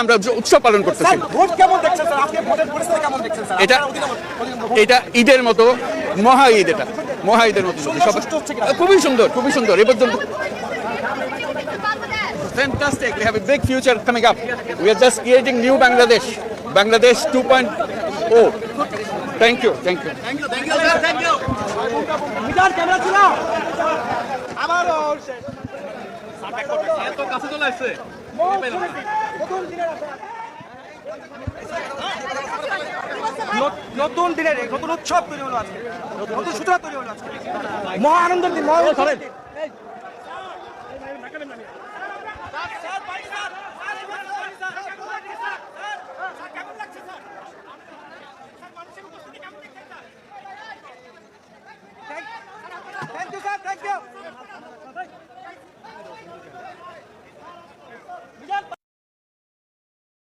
আমরা উৎসব পালন করতেছি। এটা এটা ঈদের মতো মহা ঈদ, এটা মহা ঈদের মতো খুবই সুন্দর, খুবই সুন্দর। এ পর্যন্ত fantastic. We have a big future coming up. We are just creating new Bangladesh, Bangladesh 2.0. Thank you, thank you. Thank you, thank you, sir. Thank you. Metre camera ছিল আবারও শেষ সাটা করতে এত কাছে চলে আসছে নতুন দিনের নতুন উৎসব তৈরি হলো আজকে, নতুন সূচনা তৈরি হলো আজকে, মহা আনন্দের দিন, মহা